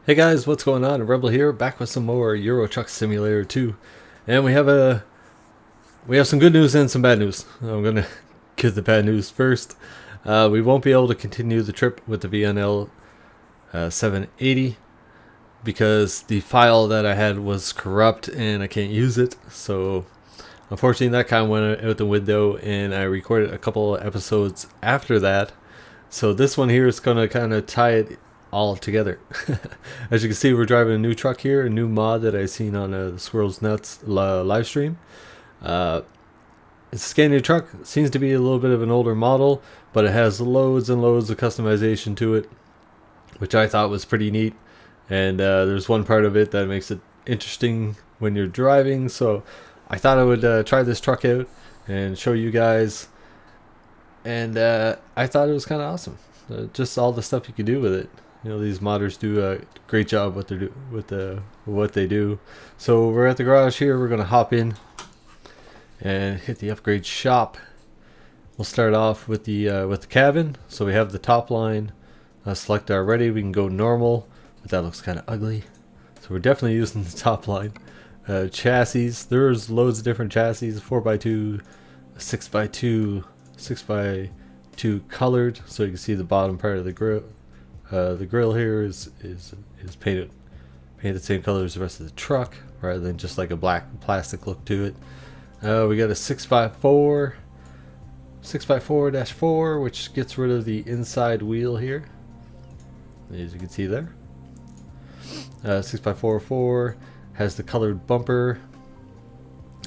Hey guys, what's going on? Rebel here, back with some more Euro Truck Simulator 2, and we have some good news and some bad news. I'm gonna give the bad news first. We won't be able to continue the trip with the VNL 780 because the file that I had was corrupt and I can't use it. So unfortunately, that kind of went out the window, and I recorded a couple of episodes after that. So this one here is gonna kind of tie it all together. As you can see, we're driving a new truck here, a new mod that I seen on the Squirrels Nuts live stream. It's a Scania truck. It seems to be a little bit of an older model, but it has loads and loads of customization to it, which I thought was pretty neat. And there's one part of it that makes it interesting when you're driving. So I thought I would try this truck out and show you guys. And I thought it was kind of awesome. Just all the stuff you could do with it. You know, these modders do a great job what they do. So we're at the garage here. We're gonna hop in and hit the upgrade shop. We'll start off with the cabin. So we have the top line selected already. We can go normal, but that looks kind of ugly. So we're definitely using the top line. Chassis. There's loads of different chassis: 4x2, 6x2, 6x2 colored. So you can see the bottom part of the grill. The grill here is painted the same color as the rest of the truck, rather than just like a black plastic look to it. We got a 6x4, which gets rid of the inside wheel here, as you can see there. 6x4 has the colored bumper,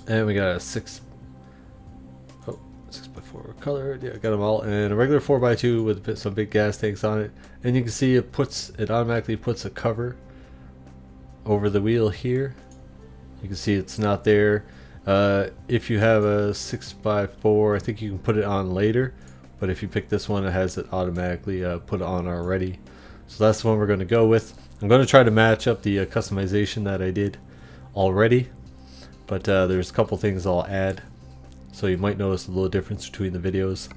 and we got a 6x4 colored. Yeah, I got them all, and a regular 4x2 with some big gas tanks on it. And you can see it automatically puts a cover over the wheel here. You can see it's not there. If you have a 6x4, I think you can put it on later, but if you pick this one, it has it automatically put on already. So that's the one we're going to go with. I'm going to try to match up the customization that I did already, but there's a couple things I'll add, so you might notice a little difference between the videos.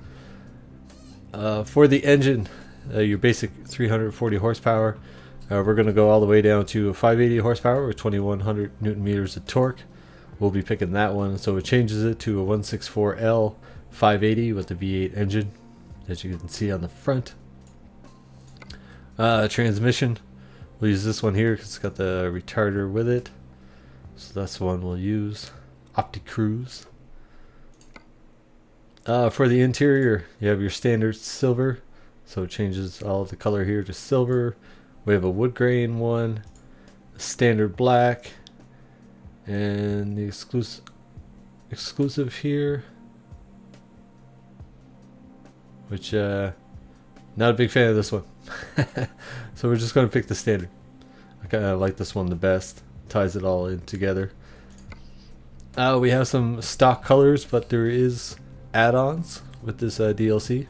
For the engine, your basic 340 horsepower, we're going to go all the way down to 580 horsepower with 2100 newton meters of torque. We'll be picking that one, so it changes it to a 164L 580 with the V8 engine, as you can see on the front. Transmission, we'll use this one here because it's got the retarder with it, so that's the one we'll use. OptiCruise. For the interior, you have your standard silver, so it changes all of the color here to silver. We have a wood grain one, a standard black, and the exclusive here, which not a big fan of this one. So we're just going to pick the standard. I kind of like this one the best. Ties it all in together. We have some stock colors, but there is add-ons with this DLC.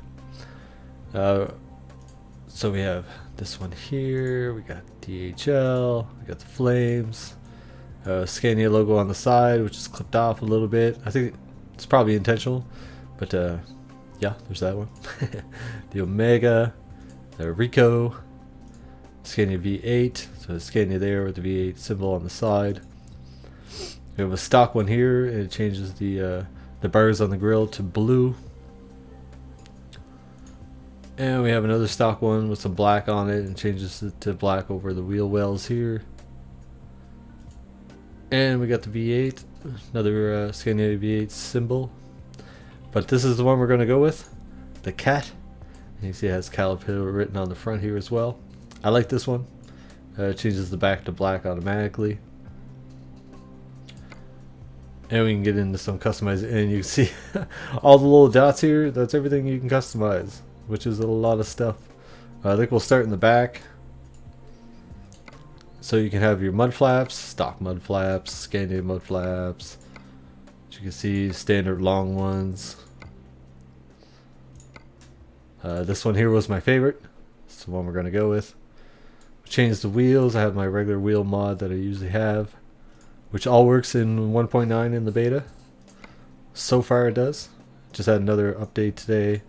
So we have this one here. We got DHL. We got the flames. Scania logo on the side, which is clipped off a little bit. I think it's probably intentional, but yeah, there's that one. The Omega, the Rico, Scania V8. So Scania there with the V8 symbol on the side. We have a stock one here, and it changes the bars on the grill to blue. And we have another stock one with some black on it and changes it to black over the wheel wells here. And we got the V8, another Scania V8 symbol. But this is the one we're going to go with, the Cat. And you see it has Caterpillar written on the front here as well. I like this one. It changes the back to black automatically. And we can get into some customizing, and you can see all the little dots here. That's everything you can customize, which is a lot of stuff. I think we'll start in the back. So you can have your mud flaps, stock mud flaps, Scania mud flaps. As you can see, standard long ones. This one here was my favorite. It's the one we're going to go with. Change the wheels. I have my regular wheel mod that I usually have, which all works in 1.9 in the beta. So far it does. Just had another update today,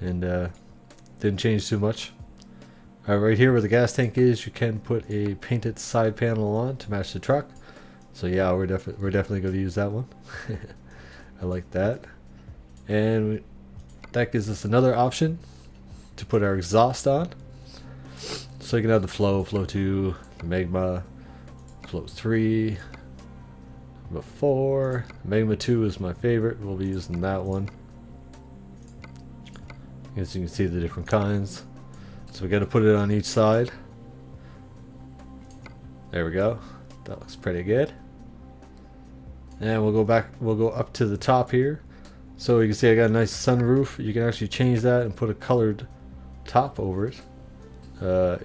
and didn't change too much. Right here where the gas tank is, you can put a painted side panel on to match the truck. So yeah, we're definitely going to use that one. I like that. And that gives us another option to put our exhaust on. So you can have the flow 2, the magma, flow 3, magma 4. Magma 2 is my favorite. We'll be using that one. As you can see, the different kinds. So we got to put it on each side. There we go. That looks pretty good. And we'll go up to the top here. So you can see I got a nice sunroof. You can actually change that and put a colored top over it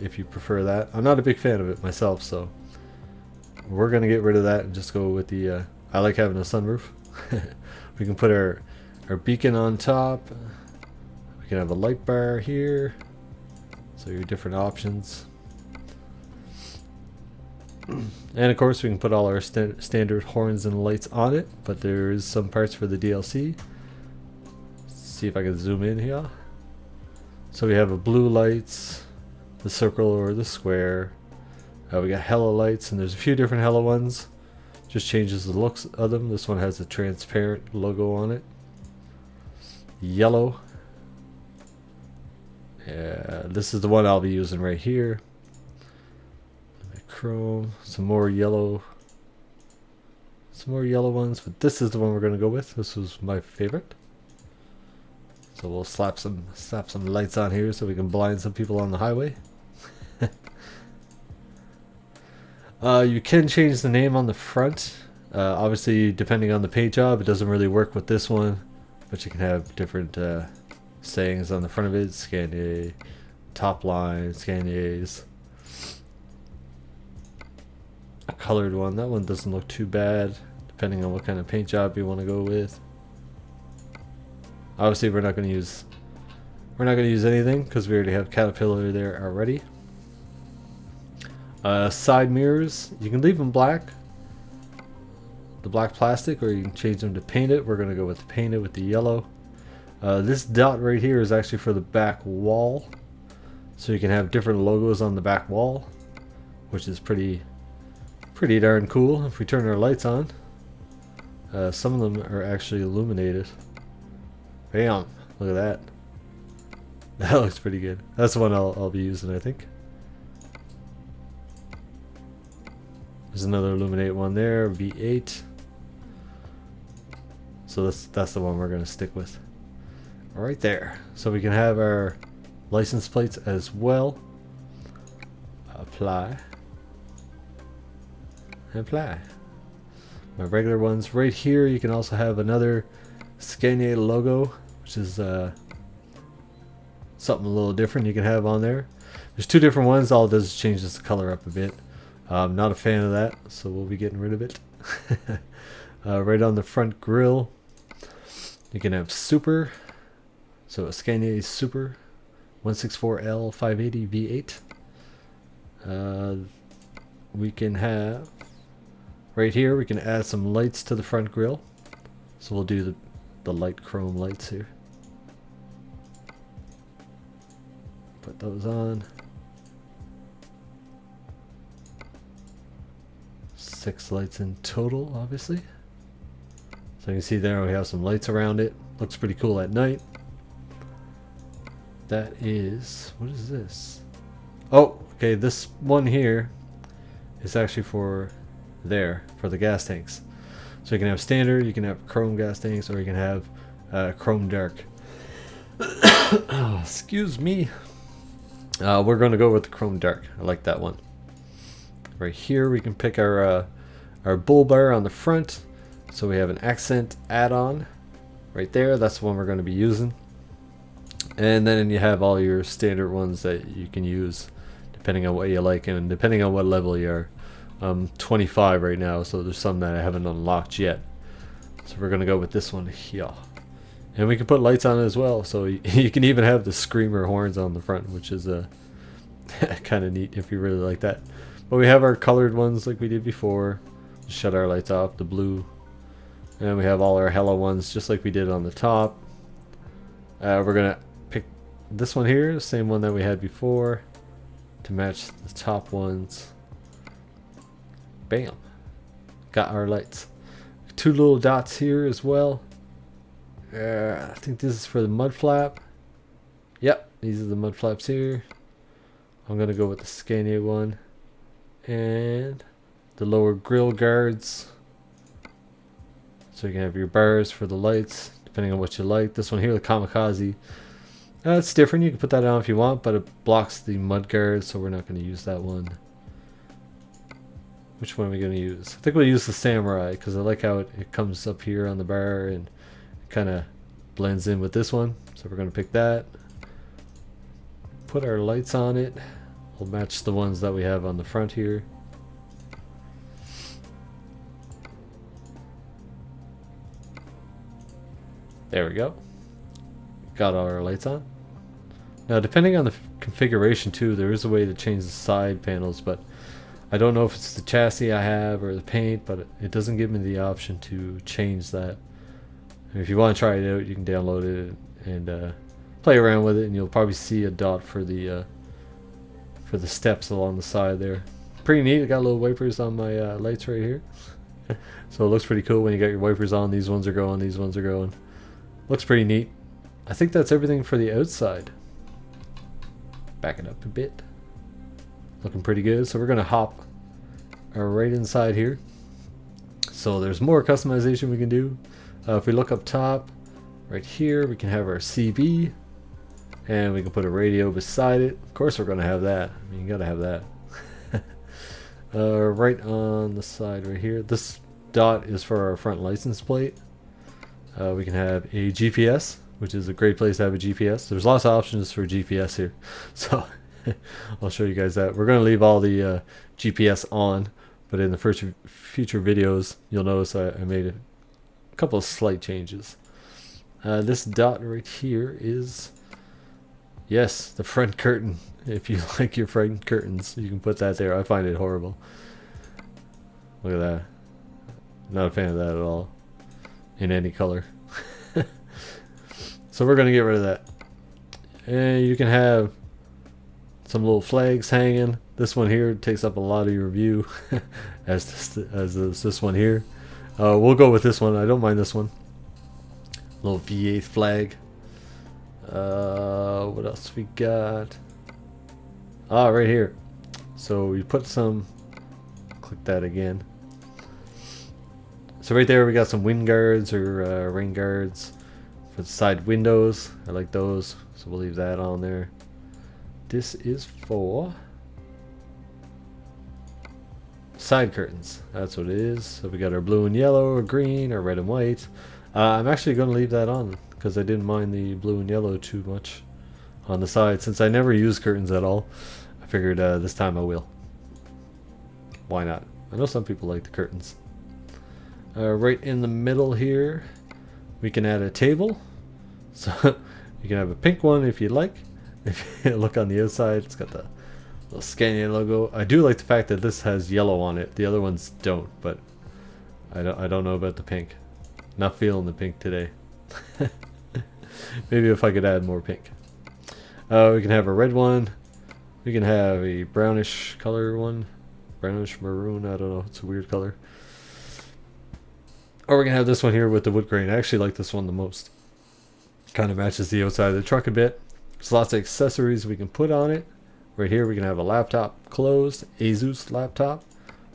if you prefer that. I'm not a big fan of it myself, so we're gonna get rid of that and just go with the I like having a sunroof. We can put our beacon on top. We can have a light bar here, so your different options. And of course we can put all our standard horns and lights on it, but there is some parts for the DLC. See if I can zoom in here. So we have a blue lights, the circle or the square. We got hella lights, and there's a few different hella ones. Just changes the looks of them. This one has a transparent logo on it. Yellow. Yeah, this is the one I'll be using right here. Chrome, some more yellow ones, but this is the one we're going to go with. This was my favorite. So we'll slap some lights on here so we can blind some people on the highway. You can change the name on the front. Obviously, depending on the paint job, it doesn't really work with this one, but you can have different sayings on the front of it. Scania, top line, Scania's. A colored one. That one doesn't look too bad, depending on what kind of paint job you want to go with. Obviously, we're not going to use anything because we already have Caterpillar there already. Side mirrors, you can leave them black, the black plastic, or you can change them to painted. We're going to go with painted with the yellow. This dot right here is actually for the back wall, so you can have different logos on the back wall, which is pretty darn cool. If we turn our lights on, some of them are actually illuminated. Bam! Look at that. That looks pretty good. That's the one I'll be using, I think. There's another illuminate one there, V8. So that's the one we're going to stick with. Right there. So we can have our license plates as well. Apply. Apply. My regular ones right here. You can also have another Scania logo, which is something a little different you can have on there. There's two different ones. All it does is change the color up a bit. I'm not a fan of that, so we'll be getting rid of it. Right on the front grille, you can have Super. So a Scania Super 164L 580 V8. We can have right here. We can add some lights to the front grille. So we'll do the light chrome lights here. Put those on. 6 lights in total, obviously. So you can see there we have some lights around it. Looks pretty cool at night. That is, what is this? Oh, okay, this one here is actually for the gas tanks. So you can have standard, you can have chrome gas tanks, or you can have chrome dark. Oh, excuse me. We're going to go with the chrome dark. I like that one. Right here we can pick our bull bar on the front. So we have an accent add-on right there. That's the one we're going to be using. And then you have all your standard ones that you can use depending on what you like and depending on what level you are. I'm 25 right now, so there's some that I haven't unlocked yet. So we're going to go with this one here. And we can put lights on it as well, so you can even have the screamer horns on the front, which is kind of neat if you really like that. But we have our colored ones like we did before. Shut our lights off, the blue. And we have all our hello ones just like we did on the top. We're going to pick this one here, the same one that we had before. to match the top ones. Bam. Got our lights. 2 little dots here as well. I think this is for the mud flap. Yep, these are the mud flaps here. I'm gonna go with the Scania one. And the lower grill guards. So you can have your bars for the lights, depending on what you like. This one here, the Kamikaze. It's different. You can put that on if you want, but it blocks the mud guards, so we're not going to use that one. Which one are we going to use? I think we'll use the Samurai, because I like how it comes up here on the bar and it kind of blends in with this one. So we're going to pick that. Put our lights on it. We'll match the ones that we have on the front here. There we go. Got all our lights on. Now, depending on the configuration too, there is a way to change the side panels, but I don't know if it's the chassis I have or the paint, but it doesn't give me the option to change that. And if you want to try it out, you can download it and play around with it, and you'll probably see a dot for the steps along the side there. Pretty neat. I got little wipers on my lights right here. So it looks pretty cool when you got your wipers on. These ones are going, these ones are going. Looks pretty neat. I think that's everything for the outside. Back it up a bit. Looking pretty good. So we're going to hop right inside here. So there's more customization we can do. If we look up top, right here, we can have our CB. And we can put a radio beside it. Of course we're going to have that. I mean, you got to have that. Right on the side right here. This dot is for our front license plate. We can have a GPS, which is a great place to have a GPS. There's lots of options for GPS here, so I'll show you guys that. We're going to leave all the GPS on, but in the future videos, you'll notice I made a couple of slight changes. This dot right here is, yes, the front curtain. If you like your front curtains, you can put that there. I find it horrible. Look at that. Not a fan of that at all. In any color. So we're going to get rid of that. And you can have some little flags hanging. This one here takes up a lot of your view, as this one here. We'll go with this one. I don't mind this one. Little V8 flag. What else we got? Right here. So we put some. Click that again. So right there we got some wind guards or rain guards for the side windows. I like those, so we'll leave that on there. This is for side curtains. That's what it is. So we got our blue and yellow, or green, or red and white. I'm actually going to leave that on because I didn't mind the blue and yellow too much on the side. Since I never use curtains at all, I figured this time I will. Why not? I know some people like the curtains. Right in the middle here, we can add a table. So you can have a pink one if you'd like. If you look on the outside, it's got the little Scania logo. I do like the fact that this has yellow on it. The other ones don't, but I don't know about the pink. Not feeling the pink today. Maybe if I could add more pink. We can have a red one. We can have a brownish color one. Brownish maroon, I don't know. It's a weird color. Or we can have this one here with the wood grain. I actually like this one the most. Kind of matches the outside of the truck a bit. There's lots of accessories we can put on it. Right here we can have a laptop closed, Asus laptop.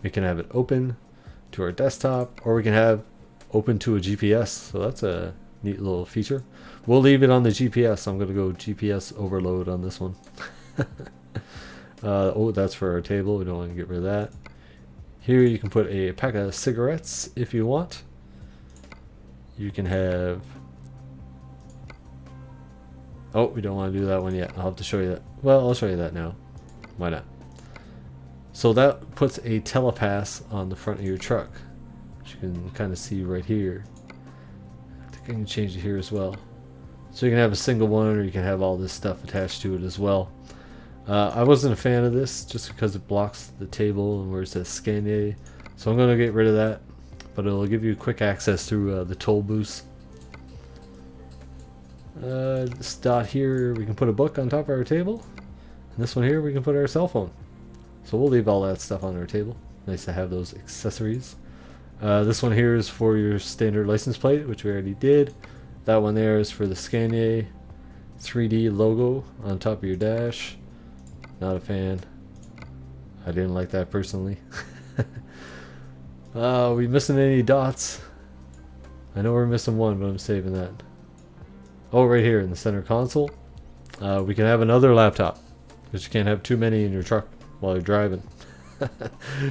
We can have it open to our desktop, or we can have open to a GPS. So that's a neat little feature. We'll leave it on the GPS. I'm going to go GPS overload on this one. Oh, that's for our table. We don't want to get rid of that. Here you can put a pack of cigarettes if you want. You can have... Oh, we don't want to do that one yet. I'll have to show you that. Well, I'll show you that now. Why not? So that puts a telepass on the front of your truck, which you can kind of see right here. I think I can change it here as well. So you can have a single one, or you can have all this stuff attached to it as well. I wasn't a fan of this just because it blocks the table and where it says Scania. So I'm going to get rid of that. But it'll give you quick access through the toll booths. This dot here, we can put a book on top of our table. this one here, we can put our cell phone. So we'll leave all that stuff on our table. Nice to have those accessories. This one here is for your standard license plate, which we already did. That one there is for the Scania 3D logo on top of your dash. Not a fan. I didn't like that personally. We missing any dots? I know we're missing one, but I'm saving that. Oh, right here in the center console. We can have another laptop, because you can't have too many in your truck while you're driving.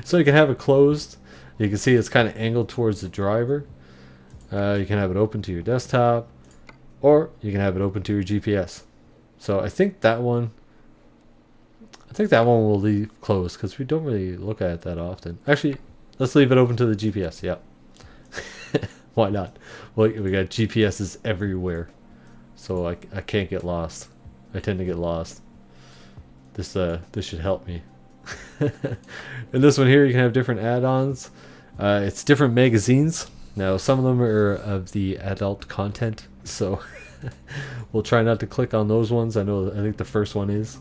So you can have it closed. You can see it's kind of angled towards the driver. You can have it open to your desktop, or you can have it open to your GPS. So I think that one will leave closed because we don't really look at it that often. Actually, let's leave it open to the GPS. Yeah. Why not? Well, we got GPSs everywhere, so I can't get lost. I tend to get lost. This should help me. And this one here, you can have different add-ons. It's different magazines. Now, some of them are of the adult content, so we'll try not to click on those ones. I think the first one is.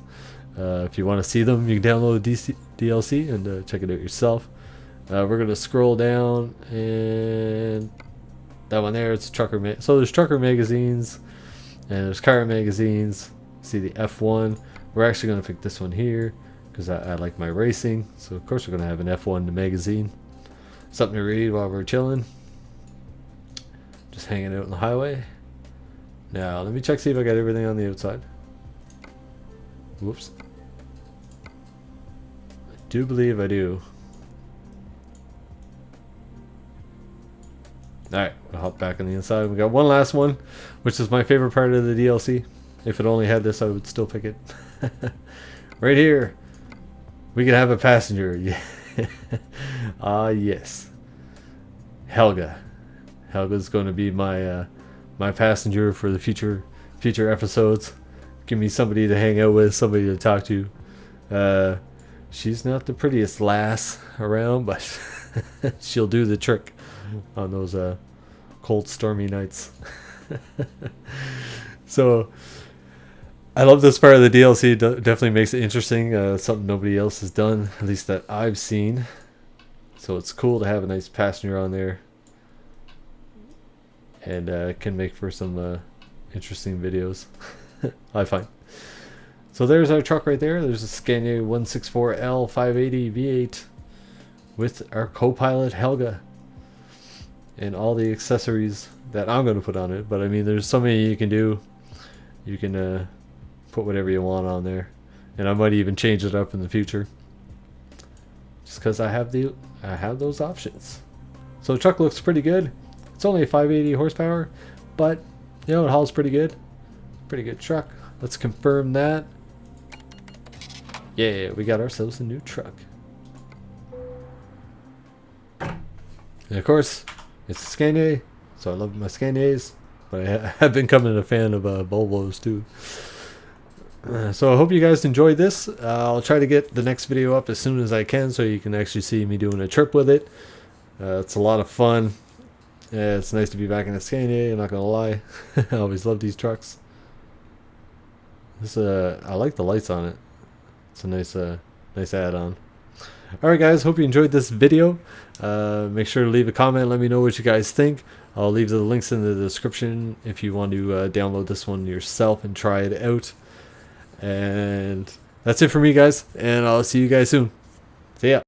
If you want to see them, you can download the DLC and check it out yourself. We're gonna scroll down, and that one there, it's trucker. So there's trucker magazines, and there's car magazines. See the F1. We're actually gonna pick this one here because I like my racing. So of course we're gonna have an F1 magazine. Something to read while we're chilling. Just hanging out on the highway. Now let me check, see if I got everything on the outside. Whoops. I do believe I do. Alright, we'll hop back on the inside. We got one last one, which is my favorite part of the DLC. If it only had this, I would still pick it. Right here. We can have a passenger. Yeah. Yes. Helga. Helga's going to be my my passenger for the future episodes. Give me somebody to hang out with, somebody to talk to. She's not the prettiest lass around, but she'll do the trick on those cold, stormy nights. So I love this part of the DLC. It definitely makes it interesting. Something nobody else has done, at least that I've seen. So it's cool to have a nice passenger on there, and it can make for some interesting videos. I find. So there's our truck right there. There's a Scania 164L 580 V8 with our co-pilot Helga and all the accessories that I'm going to put on it. But I mean, there's so many you can do. You can put whatever you want on there, and I might even change it up in the future, just because I have those options. So the truck looks pretty good. It's only a 580 horsepower, but you know, it hauls pretty good. Pretty good truck. Let's confirm that. Yeah, we got ourselves a new truck. And of course, it's a Scania, so I love my Scanias, but I have become a fan of Volvos too. So I hope you guys enjoyed this. I'll try to get the next video up as soon as I can, so you can actually see me doing a trip with it. It's a lot of fun. It's nice to be back in a Scania, I'm not gonna lie. I always love these trucks. This I like the lights on it. It's a nice add-on. Alright guys, hope you enjoyed this video. Make sure to leave a comment, let me know what you guys think. I'll leave the links in the description if you want to download this one yourself and try it out. And that's it for me guys, and I'll see you guys soon. See ya.